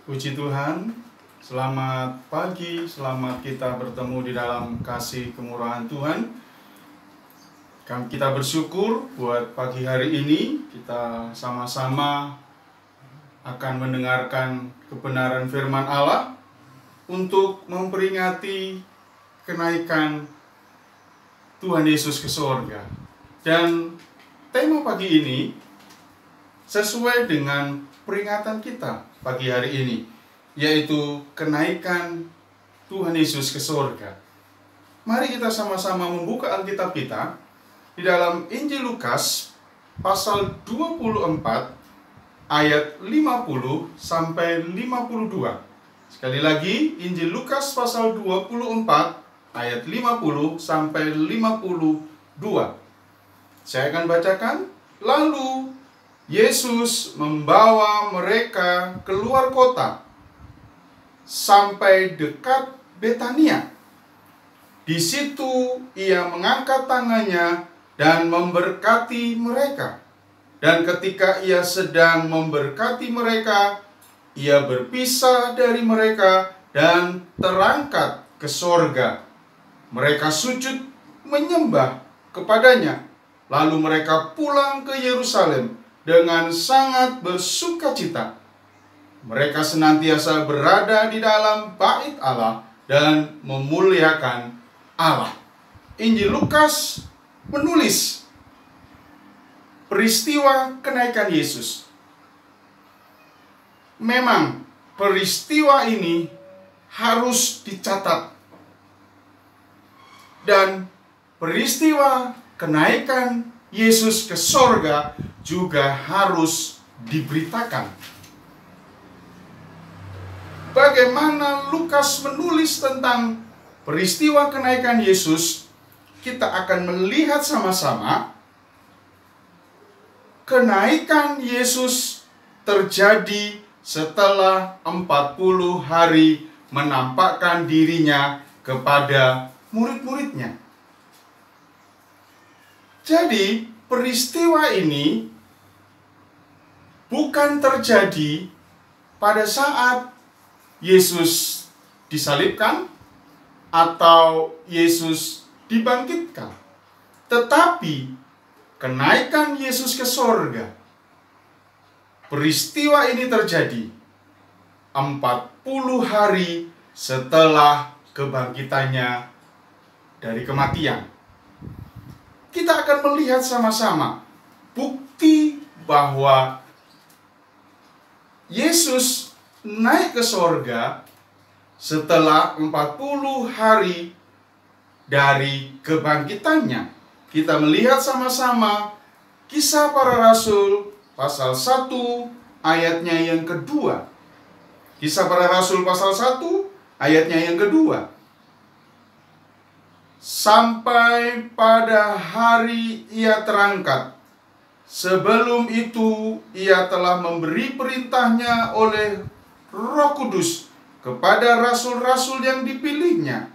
Puji Tuhan, selamat pagi, selamat kita bertemu di dalam kasih kemurahan Tuhan. Kita bersyukur buat pagi hari ini, kita sama-sama akan mendengarkan kebenaran firman Allah untuk memperingati kenaikan Tuhan Yesus ke surga. Dan tema pagi ini sesuai dengan peringatan kita pagi hari ini, yaitu kenaikan Tuhan Yesus ke surga. Mari kita sama-sama membuka Alkitab kita di dalam Injil Lukas pasal 24 ayat 50 sampai 52. Sekali lagi, Injil Lukas pasal 24 ayat 50 sampai 52. Saya akan bacakan. Lalu Yesus membawa mereka keluar kota sampai dekat Betania. Di situ ia mengangkat tangannya dan memberkati mereka. Dan ketika ia sedang memberkati mereka, ia berpisah dari mereka dan terangkat ke sorga. Mereka sujud menyembah kepadanya. Lalu mereka pulang ke Yerusalem dengan sangat bersukacita. Mereka senantiasa berada di dalam bait Allah dan memuliakan Allah. Injil Lukas menulis peristiwa kenaikan Yesus. Memang peristiwa ini harus dicatat. Dan peristiwa kenaikan Yesus ke sorga juga harus diberitakan. Bagaimana Lukas menulis tentang peristiwa kenaikan Yesus, kita akan melihat sama-sama kenaikan Yesus terjadi setelah 40 hari menampakkan dirinya kepada murid-muridnya. Jadi, peristiwa ini bukan terjadi pada saat Yesus disalibkan atau Yesus dibangkitkan, tetapi kenaikan Yesus ke sorga. Peristiwa ini terjadi 40 hari setelah kebangkitannya dari kematian. Kita akan melihat sama-sama bukti bahwa Yesus naik ke sorga setelah 40 hari dari kebangkitannya. Kita melihat sama-sama Kisah Para Rasul pasal 1 ayatnya yang kedua. Kisah Para Rasul pasal 1 ayatnya yang kedua. Sampai pada hari ia terangkat. Sebelum itu ia telah memberi perintahnya oleh Roh Kudus kepada rasul-rasul yang dipilihnya.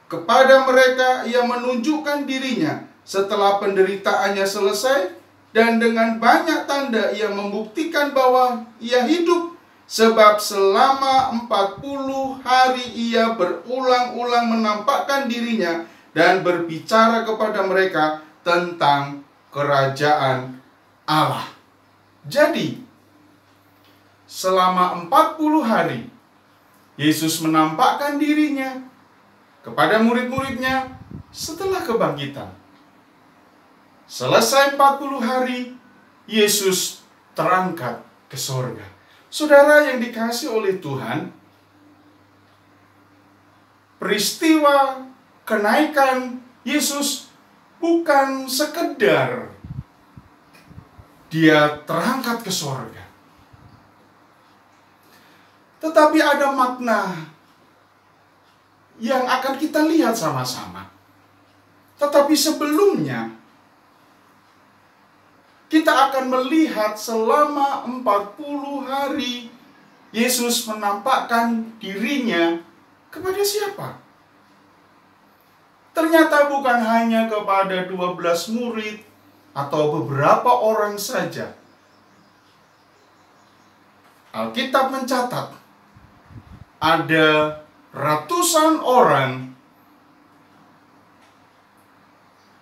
Kepada mereka ia menunjukkan dirinya setelah penderitaannya selesai, dan dengan banyak tanda ia membuktikan bahwa ia hidup. Sebab selama 40 hari ia berulang-ulang menampakkan dirinya dan berbicara kepada mereka tentang kerajaan Allah. Jadi, selama 40 hari Yesus menampakkan dirinya kepada murid-muridnya setelah kebangkitan. Selesai 40 hari, Yesus terangkat ke sorga. Saudara yang dikasihi oleh Tuhan, peristiwa kenaikan Yesus bukan sekedar dia terangkat ke sorga, tetapi ada makna yang akan kita lihat sama-sama. Tetapi sebelumnya, kita akan melihat selama 40 hari Yesus menampakkan dirinya kepada siapa? Ternyata bukan hanya kepada 12 murid atau beberapa orang saja. Alkitab mencatat ada ratusan orang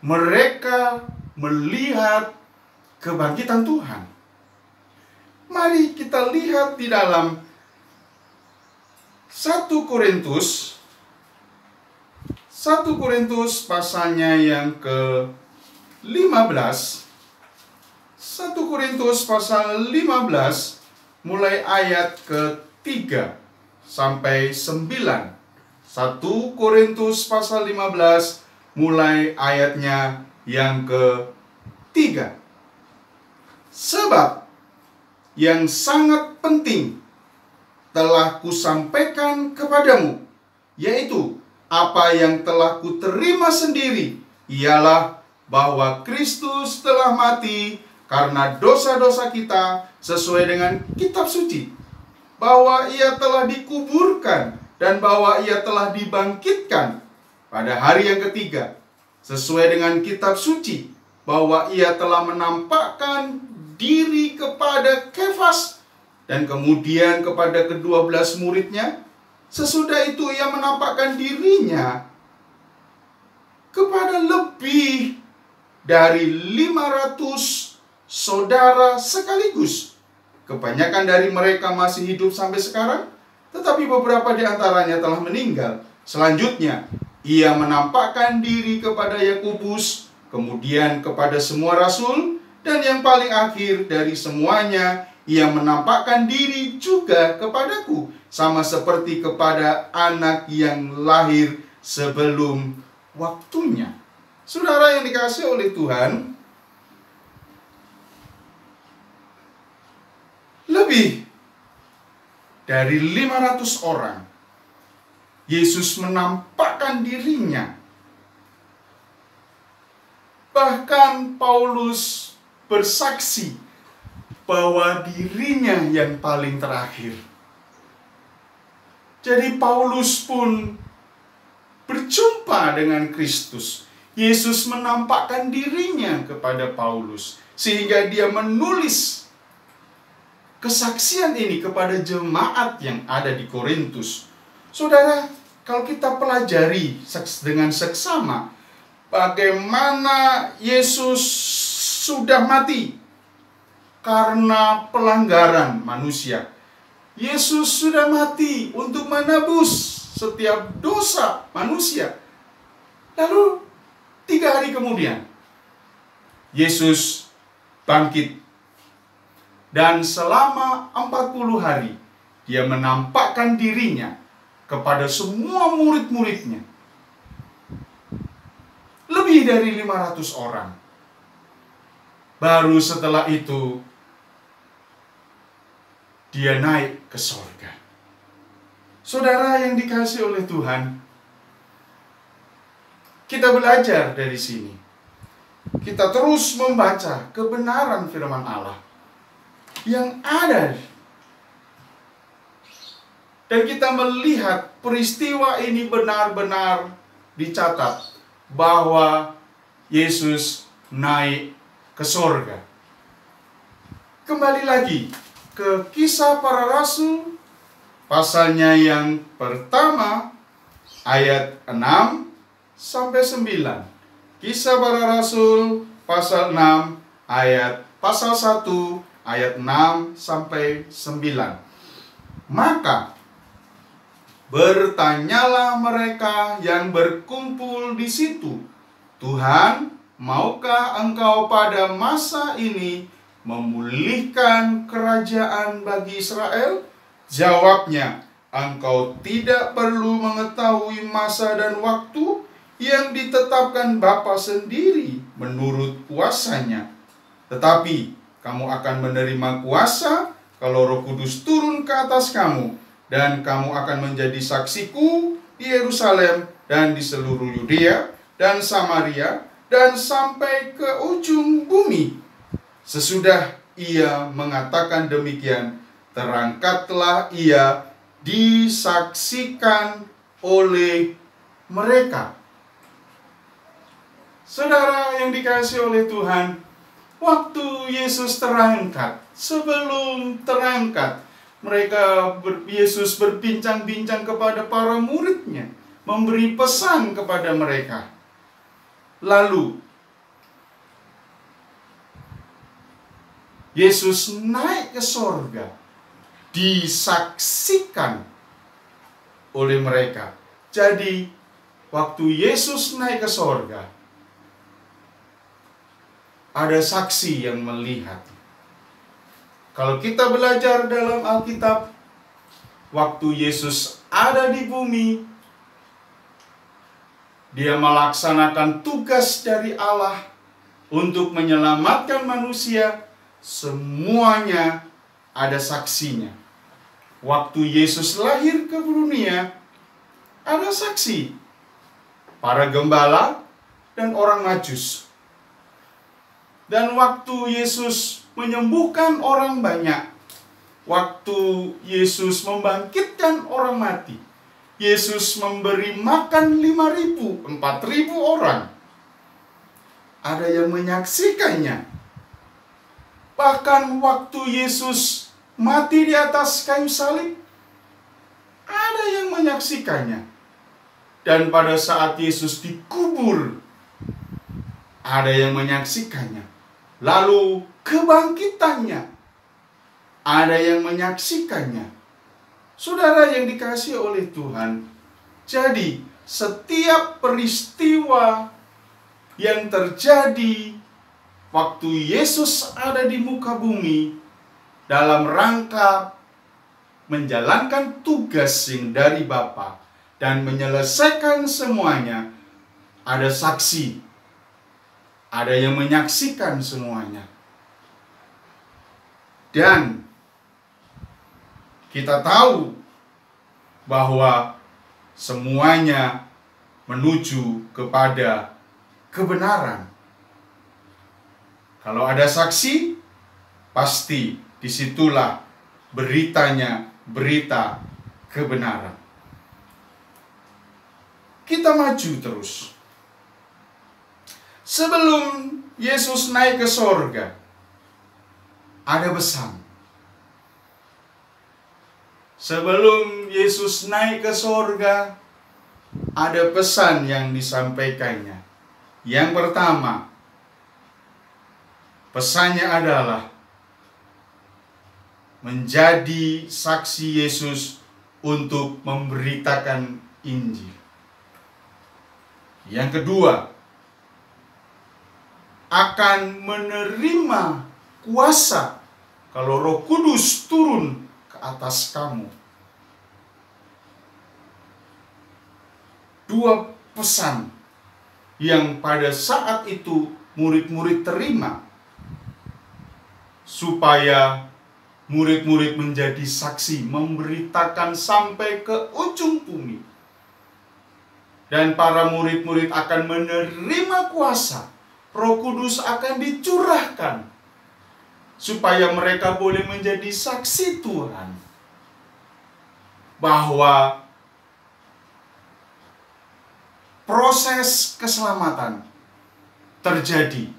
mereka melihat kebangkitan Tuhan. Mari kita lihat di dalam 1 Korintus pasalnya yang ke-15. 1 Korintus pasal 15 mulai ayat ke-3 sampai 9. 1 Korintus pasal 15 mulai ayatnya yang ke-3. Sebab yang sangat penting telah kusampaikan kepadamu, yaitu apa yang telah kuterima sendiri, ialah bahwa Kristus telah mati karena dosa-dosa kita sesuai dengan kitab suci, bahwa ia telah dikuburkan dan bahwa ia telah dibangkitkan pada hari yang ketiga sesuai dengan kitab suci, bahwa ia telah menampakkan diri kepada Kefas dan kemudian kepada ke-12 muridnya. Sesudah itu ia menampakkan dirinya kepada lebih dari 500 saudara sekaligus. Kebanyakan dari mereka masih hidup sampai sekarang, tetapi beberapa di antaranya telah meninggal. Selanjutnya, ia menampakkan diri kepada Yakobus, kemudian kepada semua rasul, dan yang paling akhir dari semuanya, ia menampakkan diri juga kepadaku, sama seperti kepada anak yang lahir sebelum waktunya. Saudara yang dikasihi oleh Tuhan, lebih dari 500 orang Yesus menampakkan dirinya. Bahkan Paulus bersaksi bahwa dirinya yang paling terakhir. Jadi Paulus pun berjumpa dengan Kristus. Yesus menampakkan dirinya kepada Paulus, sehingga dia menulis kesaksian ini kepada jemaat yang ada di Korintus. Saudara, kalau kita pelajari dengan seksama bagaimana Yesus sudah mati karena pelanggaran manusia. Yesus sudah mati untuk menebus setiap dosa manusia. Lalu 3 hari kemudian Yesus bangkit. Dan selama 40 hari dia menampakkan dirinya kepada semua murid-muridnya. Lebih dari 500 orang. Baru setelah itu dia naik ke sorga. Saudara yang dikasihi oleh Tuhan, kita belajar dari sini. Kita terus membaca kebenaran firman Allah yang ada. Dan kita melihat peristiwa ini benar-benar dicatat bahwa Yesus naik ke sorga. Kembali lagi ke Kisah Para Rasul pasalnya yang pertama ayat 6 sampai 9. Kisah Para Rasul pasal 6 pasal 1 ayat 6 sampai 9. Maka bertanyalah mereka yang berkumpul di situ, Tuhan, maukah engkau pada masa ini memulihkan kerajaan bagi Israel? Jawabnya, engkau tidak perlu mengetahui masa dan waktu yang ditetapkan Bapa sendiri menurut kuasanya. Tetapi kamu akan menerima kuasa kalau Roh Kudus turun ke atas kamu, dan kamu akan menjadi saksiku di Yerusalem dan di seluruh Yudea dan Samaria dan sampai ke ujung bumi. Sesudah ia mengatakan demikian, terangkatlah ia disaksikan oleh mereka. Saudara yang dikasihi oleh Tuhan, waktu Yesus terangkat, sebelum terangkat, Yesus berbincang-bincang kepada para muridnya, memberi pesan kepada mereka. Lalu Yesus naik ke sorga, disaksikan oleh mereka. Jadi waktu Yesus naik ke sorga, ada saksi yang melihat. Kalau kita belajar dalam Alkitab, waktu Yesus ada di bumi, Dia melaksanakan tugas dari Allah untuk menyelamatkan manusia. Semuanya ada saksinya. Waktu Yesus lahir ke dunia, ada saksi. Para gembala dan orang Majus. Dan waktu Yesus menyembuhkan orang banyak, waktu Yesus membangkitkan orang mati, Yesus memberi makan 5.000, 4.000 orang, ada yang menyaksikannya. Bahkan waktu Yesus mati di atas kayu salib, ada yang menyaksikannya. Dan pada saat Yesus dikubur, ada yang menyaksikannya. Lalu kebangkitannya, ada yang menyaksikannya. Saudara yang dikasihi oleh Tuhan, jadi setiap peristiwa yang terjadi waktu Yesus ada di muka bumi dalam rangka menjalankan tugas yang dari Bapa dan menyelesaikan semuanya, ada saksi, ada yang menyaksikan semuanya. Dan kita tahu bahwa semuanya menuju kepada kebenaran. Kalau ada saksi, pasti disitulah beritanya berita kebenaran. Kita maju terus. Sebelum Yesus naik ke sorga, ada pesan. Sebelum Yesus naik ke sorga, ada pesan yang disampaikannya. Yang pertama, pesannya adalah menjadi saksi Yesus untuk memberitakan Injil. Yang kedua, akan menerima kuasa kalau Roh Kudus turun ke atas kamu. Dua pesan yang pada saat itu murid-murid terima, supaya murid-murid menjadi saksi, memberitakan sampai ke ujung bumi. Dan para murid-murid akan menerima kuasa, Roh Kudus akan dicurahkan, supaya mereka boleh menjadi saksi Tuhan, bahwa proses keselamatan terjadi.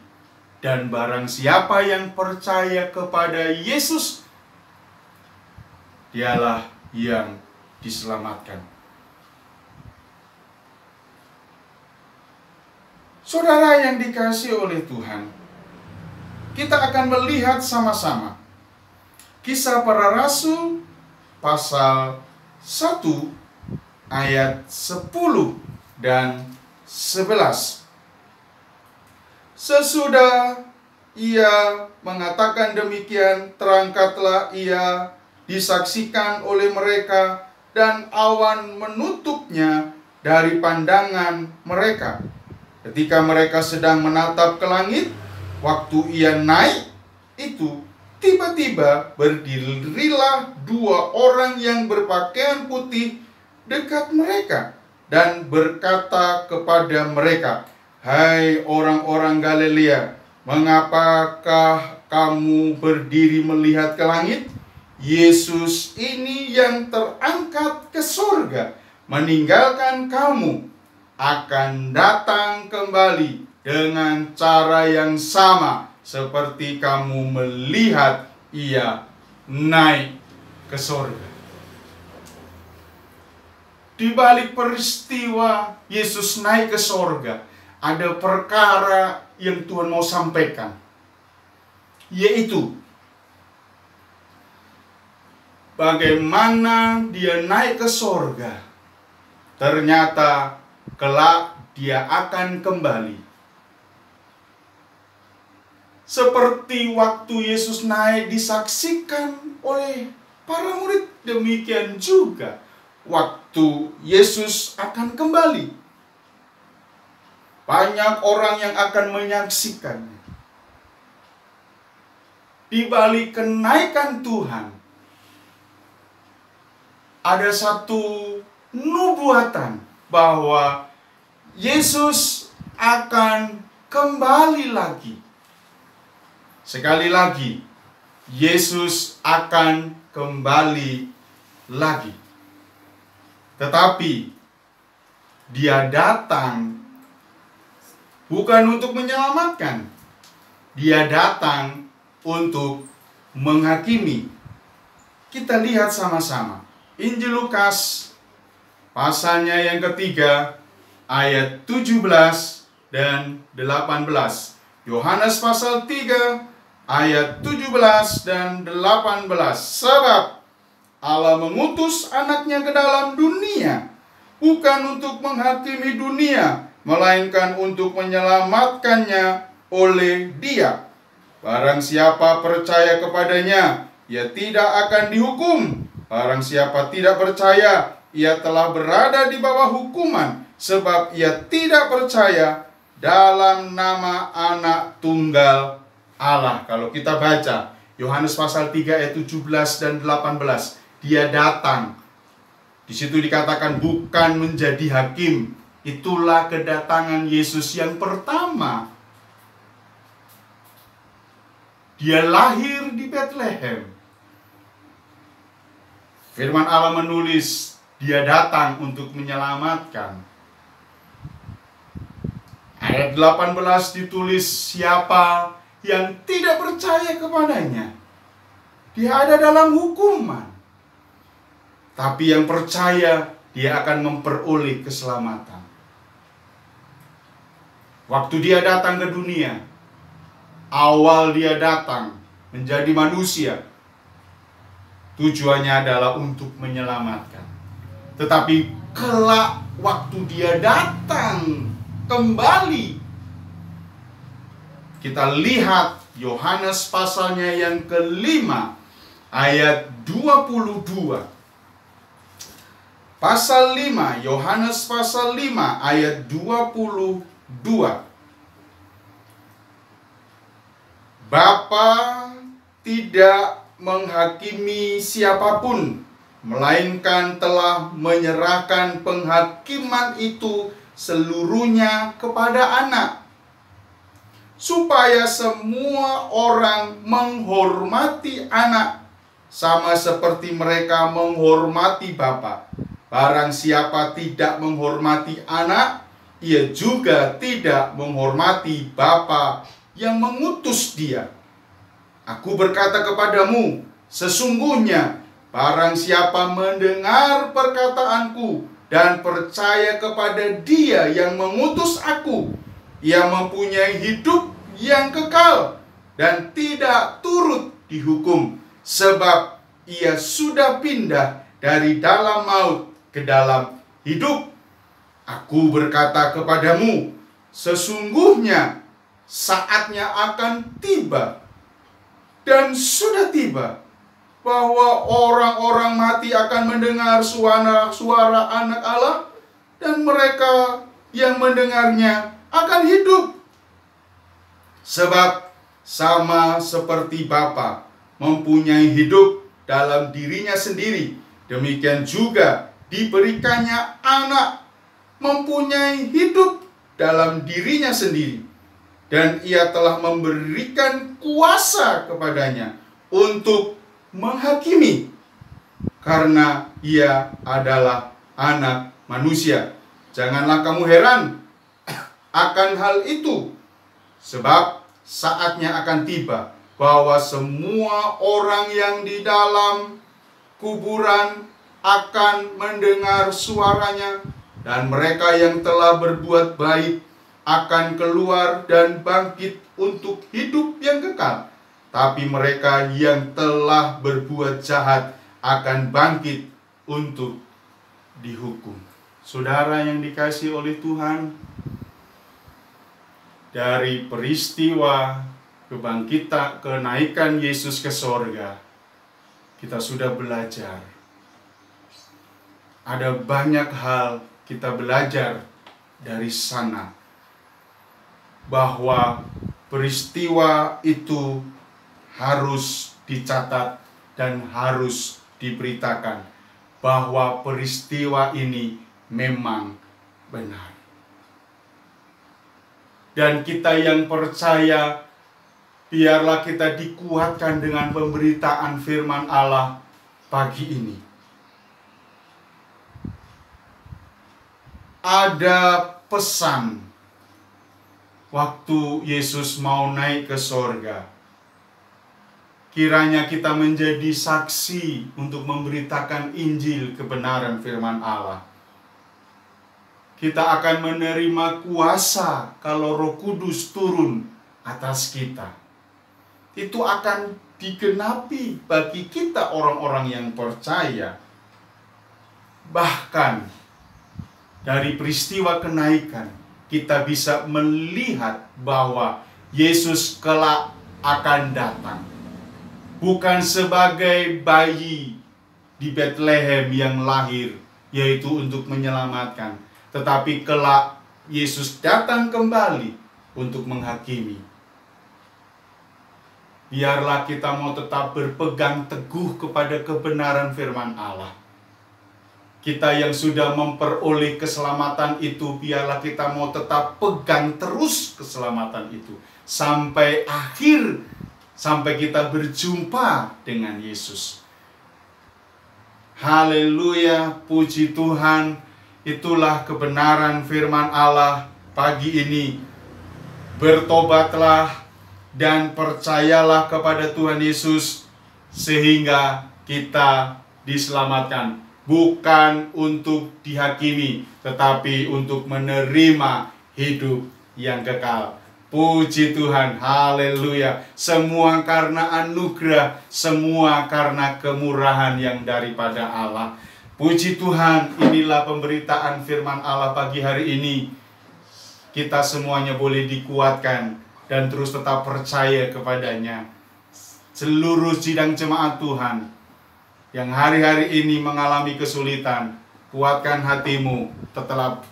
Dan barang siapa yang percaya kepada Yesus, dialah yang diselamatkan. Saudara yang dikasihi oleh Tuhan, kita akan melihat sama-sama Kisah Para Rasul pasal 1 ayat 10 dan 11. Sesudah ia mengatakan demikian, terangkatlah ia disaksikan oleh mereka, dan awan menutupnya dari pandangan mereka. Ketika mereka sedang menatap ke langit, waktu ia naik itu, tiba-tiba berdirilah dua orang yang berpakaian putih dekat mereka, dan berkata kepada mereka, "Hai orang-orang Galilea, mengapakah kamu berdiri melihat ke langit? Yesus ini yang terangkat ke surga, meninggalkan kamu, akan datang kembali dengan cara yang sama seperti kamu melihat ia naik ke ke sorga. Di balik peristiwa Yesus naik ke sorga, ada perkara yang Tuhan mau sampaikan, yaitu bagaimana dia naik ke sorga. Ternyata kelak dia akan kembali. Seperti waktu Yesus naik disaksikan oleh para murid, demikian juga waktu Yesus akan kembali. Banyak orang yang akan menyaksikannya. Di balik kenaikan Tuhan, ada satu nubuatan bahwa Yesus akan kembali lagi. Sekali lagi, Yesus akan kembali lagi. Tetapi dia datang bukan untuk menyelamatkan. Dia datang untuk menghakimi. Kita lihat sama-sama. Injil Lukas pasalnya yang ketiga, ayat 17 dan 18. Yohanes pasal 3 ayat 17 dan 18. Sebab Allah mengutus anaknya ke dalam dunia, bukan untuk menghakimi dunia, melainkan untuk menyelamatkannya oleh Dia. Barang siapa percaya kepadanya, ia tidak akan dihukum. Barang siapa tidak percaya, ia telah berada di bawah hukuman, sebab ia tidak percaya dalam nama Anak Tunggal Allah. Kalau kita baca Yohanes pasal 3 ayat 17 dan 18, dia datang. Di situ dikatakan bukan menjadi hakim. Itulah kedatangan Yesus yang pertama. Dia lahir di Bethlehem. Firman Allah menulis, dia datang untuk menyelamatkan. Ayat 18 ditulis, siapa yang tidak percaya kepadanya, dia ada dalam hukuman. Tapi yang percaya, dia akan memperoleh keselamatan. Waktu dia datang ke dunia, awal dia datang menjadi manusia, tujuannya adalah untuk menyelamatkan. Tetapi kelak waktu dia datang kembali, kita lihat Yohanes pasalnya yang kelima, ayat 22. Pasal 5, Yohanes pasal 5 ayat 22. Bapa tidak menghakimi siapapun, melainkan telah menyerahkan penghakiman itu seluruhnya kepada Anak, supaya semua orang menghormati Anak sama seperti mereka menghormati Bapa. Barang siapa tidak menghormati Anak, ia juga tidak menghormati Bapa yang mengutus Dia. Aku berkata kepadamu, sesungguhnya barang siapa mendengar perkataanku dan percaya kepada Dia yang mengutus aku, ia mempunyai hidup yang kekal dan tidak turut dihukum, sebab ia sudah pindah dari dalam maut ke dalam hidup. Aku berkata kepadamu, sesungguhnya saatnya akan tiba dan sudah tiba, bahwa orang-orang mati akan mendengar suara Anak Allah, dan mereka yang mendengarnya akan hidup. Sebab sama seperti Bapa mempunyai hidup dalam dirinya sendiri, demikian juga diberikannya Anak mempunyai hidup dalam dirinya sendiri. Dan ia telah memberikan kuasa kepadanya untuk menghakimi, karena ia adalah Anak manusia. Janganlah kamu heran akan hal itu, sebab saatnya akan tiba bahwa semua orang yang di dalam kuburan akan mendengar suaranya, dan mereka yang telah berbuat baik akan keluar dan bangkit untuk hidup yang kekal. Tapi mereka yang telah berbuat jahat akan bangkit untuk dihukum. Saudara yang dikasihi oleh Tuhan, dari peristiwa kenaikan Yesus ke sorga, kita sudah belajar. Ada banyak hal kita belajar dari sana, bahwa peristiwa itu harus dicatat dan harus diberitakan bahwa peristiwa ini memang benar. Dan kita yang percaya, biarlah kita dikuatkan dengan pemberitaan firman Allah pagi ini. Ada pesan waktu Yesus mau naik ke sorga. Kiranya kita menjadi saksi untuk memberitakan Injil kebenaran firman Allah. Kita akan menerima kuasa kalau Roh Kudus turun atas kita. Itu akan digenapi bagi kita orang-orang yang percaya. Bahkan dari peristiwa kenaikan, kita bisa melihat bahwa Yesus kelak akan datang. Bukan sebagai bayi di Bethlehem yang lahir, yaitu untuk menyelamatkan. Tetapi kelak Yesus datang kembali untuk menghakimi. Biarlah kita mau tetap berpegang teguh kepada kebenaran firman Allah. Kita yang sudah memperoleh keselamatan itu, biarlah kita mau tetap pegang terus keselamatan itu sampai akhir, sampai kita berjumpa dengan Yesus. Haleluya, puji Tuhan. Itulah kebenaran firman Allah pagi ini. Bertobatlah dan percayalah kepada Tuhan Yesus sehingga kita diselamatkan. Bukan untuk dihakimi, tetapi untuk menerima hidup yang kekal. Puji Tuhan, haleluya. Semua karena anugerah, semua karena kemurahan yang daripada Allah. Puji Tuhan, inilah pemberitaan firman Allah pagi hari ini. Kita semuanya boleh dikuatkan dan terus tetap percaya kepadanya. Seluruh sidang jemaat Tuhan yang hari-hari ini mengalami kesulitan, kuatkan hatimu,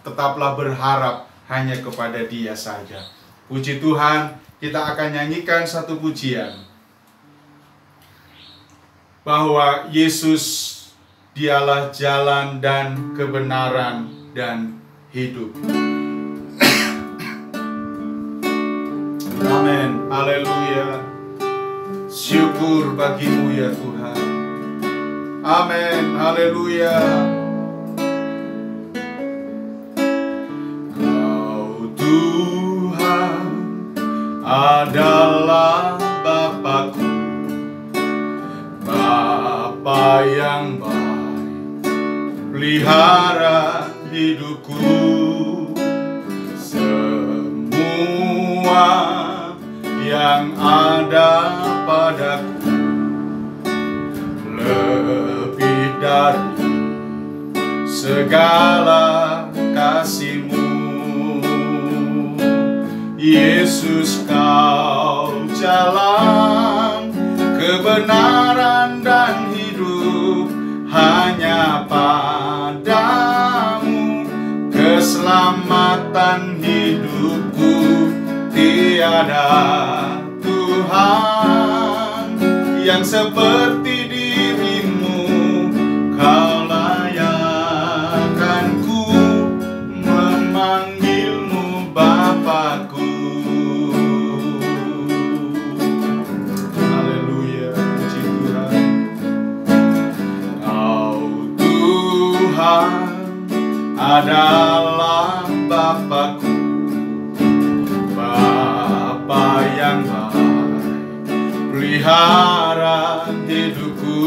tetaplah berharap hanya kepada Dia saja. Puji Tuhan, kita akan nyanyikan satu pujian, bahwa Yesus Dialah jalan dan kebenaran dan hidup. Amin, haleluya. Syukur bagimu ya Tuhan. Amin, haleluya. Kau Tuhan adalah Bapa-Ku, Bapa yang baik, pelihara hidupku. Semua yang ada padaku lebih dari segala kasih-Mu. Yesus, Kau jalan kebenaran dan hidup, hanya padamu keselamatan hidupku. Tiada Tuhan yang seperti dirimu, Kau layakkanku memanggilmu Bapa-Ku. Haleluya, puji Tuhan. Kau Tuhan adalah Bapa-Ku, Bapa yang baik, pelihara hidupku.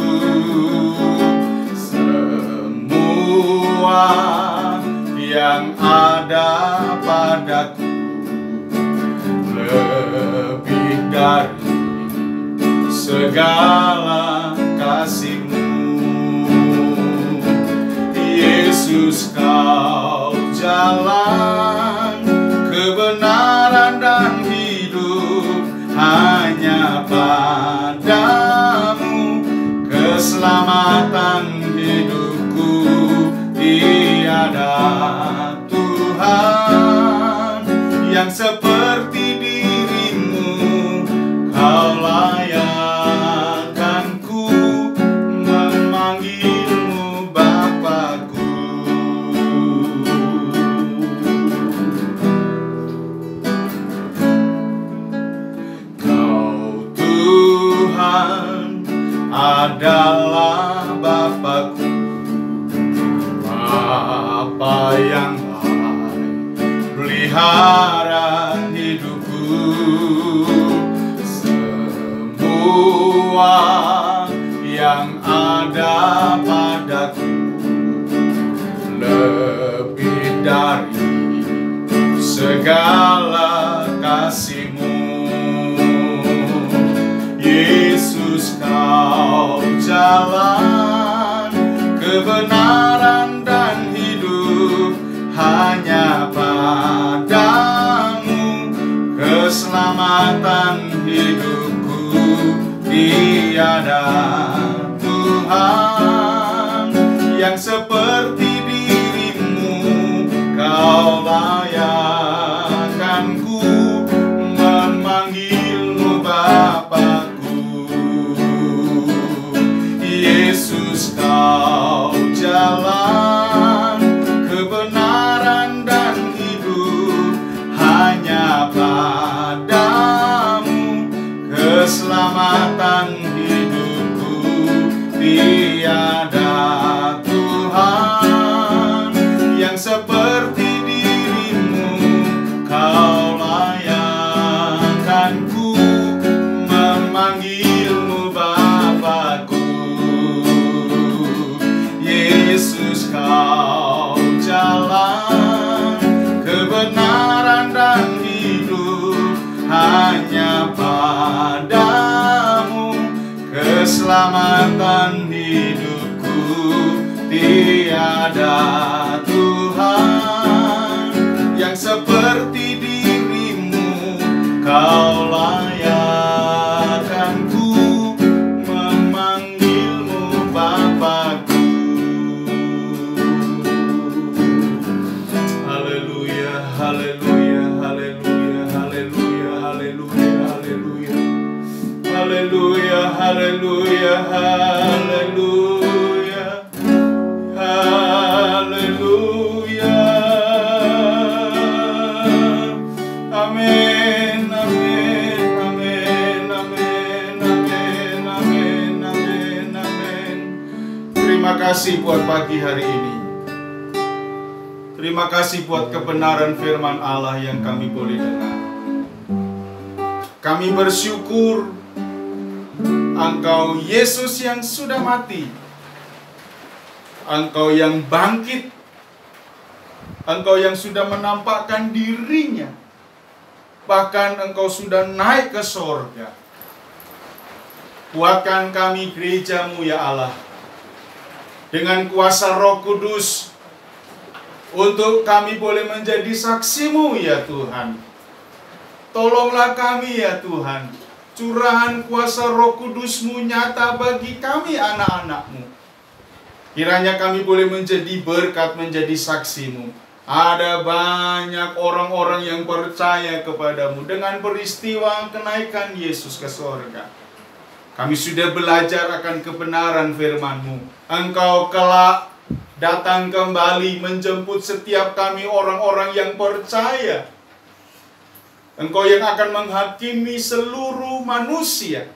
dari segala kasih-Mu. Yesus, Kau jalan kebenaran dan hidup, hanya Padamu keselamatan hidupku. Tiada Tuhan yang seperti diri-Mu, Kau layakkanku memanggil-Mu Bapakku. Kau Tuhan adalah Bapakku, Bapa yang baik, pelihara hidupku. Semua yang ada padaku lebih dari segala kasih-Mu. Yesus, Kau jalan kebenaran dan hidup, hanya Padamu keselamatan hidupku. Tiada Tuhan yang seperti diri-Mu, Kau layakkanku memanggil-Mu Bapakku. Yesus, Kau jalan kebenaran dan hidup, hanya Padamu keselamatan hidupku. Tiada Tuhan yang seperti diri-Mu, Kau layakkanku memanggil-Mu Bapakku. Yesus, Kau jalan kebenaran dan hidup, hanya Padamu keselamatan hidupku. Tiada Tuhan yang seperti diri-Mu, Kau layakkanku memanggil-Mu Bapakku. Haleluya, haleluya, haleluya, haleluya, haleluya, haleluya. Haleluya, haleluya, haleluya, haleluya. Amin, amin, amin, amin, amin, amin, amin, amin. Terima kasih buat pagi hari ini. Terima kasih buat kebenaran firman Allah yang kami boleh dengar. Kami bersyukur Engkau Yesus yang sudah mati, Engkau yang bangkit, Engkau yang sudah menampakkan diri-Nya, bahkan Engkau sudah naik ke sorga. Kuatkan kami gereja-Mu ya Allah, dengan kuasa Roh Kudus, untuk kami boleh menjadi saksi-Mu ya Tuhan. Tolonglah kami ya Tuhan, curahan kuasa Roh Kudus-Mu nyata bagi kami anak-anak-Mu. Kiranya kami boleh menjadi berkat, menjadi saksi-Mu. Ada banyak orang-orang yang percaya kepada-Mu dengan peristiwa kenaikan Yesus ke sorga. Kami sudah belajar akan kebenaran firman-Mu. Engkau kelak datang kembali menjemput setiap kami orang-orang yang percaya. Engkau yang akan menghakimi seluruh manusia.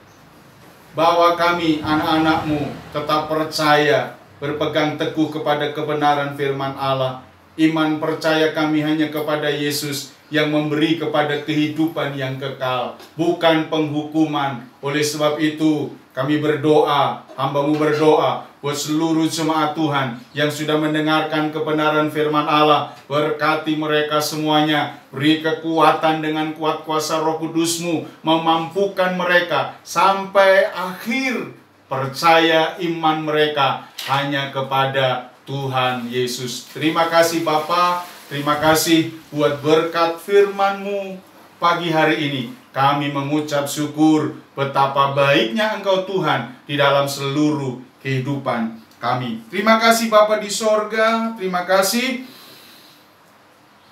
Bahwa kami anak-anak-Mu tetap percaya, berpegang teguh kepada kebenaran firman Allah. Iman percaya kami hanya kepada Yesus yang memberi kepada kehidupan yang kekal, bukan penghukuman. Oleh sebab itu Kami berdoa, hamba-Mu berdoa buat seluruh jemaat Tuhan yang sudah mendengarkan kebenaran firman Allah. Berkati mereka semuanya, beri kekuatan dengan kuat kuasa Roh Kudus-Mu, memampukan mereka sampai akhir percaya iman mereka hanya kepada Tuhan Yesus. Terima kasih Bapa, terima kasih buat berkat firman-Mu pagi hari ini. Kami mengucap syukur betapa baiknya Engkau Tuhan di dalam seluruh kehidupan kami. Terima kasih Bapa di sorga, terima kasih.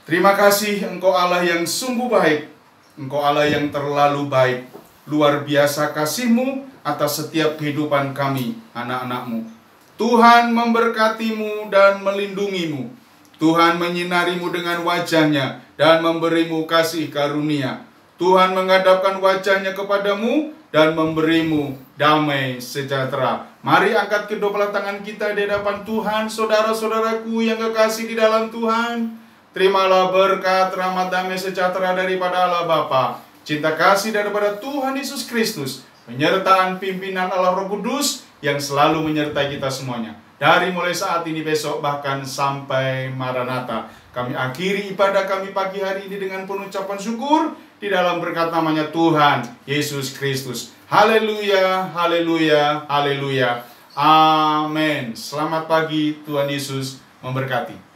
Terima kasih Engkau Allah yang sungguh baik, Engkau Allah yang terlalu baik. Luar biasa kasih-Mu atas setiap kehidupan kami, anak-anak-Mu. Tuhan memberkati-Mu dan melindungi-Mu. Tuhan menyinari-Mu dengan wajah-Nya dan memberi-Mu kasih karunia. Tuhan menghadapkan wajah-Nya kepadamu dan memberi-Mu damai sejahtera. Mari angkat kedua belah tangan kita di hadapan Tuhan, saudara-saudaraku yang kekasih di dalam Tuhan. Terimalah berkat, rahmat, damai sejahtera daripada Allah Bapa, cinta kasih daripada Tuhan Yesus Kristus, penyertaan pimpinan Allah Roh Kudus yang selalu menyertai kita semuanya. Dari mulai saat ini, besok, bahkan sampai Maranatha. Kami akhiri ibadah kami pagi hari ini dengan pengucapan syukur di dalam berkat namanya Tuhan Yesus Kristus. Haleluya, haleluya, haleluya. Amin. Selamat pagi, Tuhan Yesus memberkati.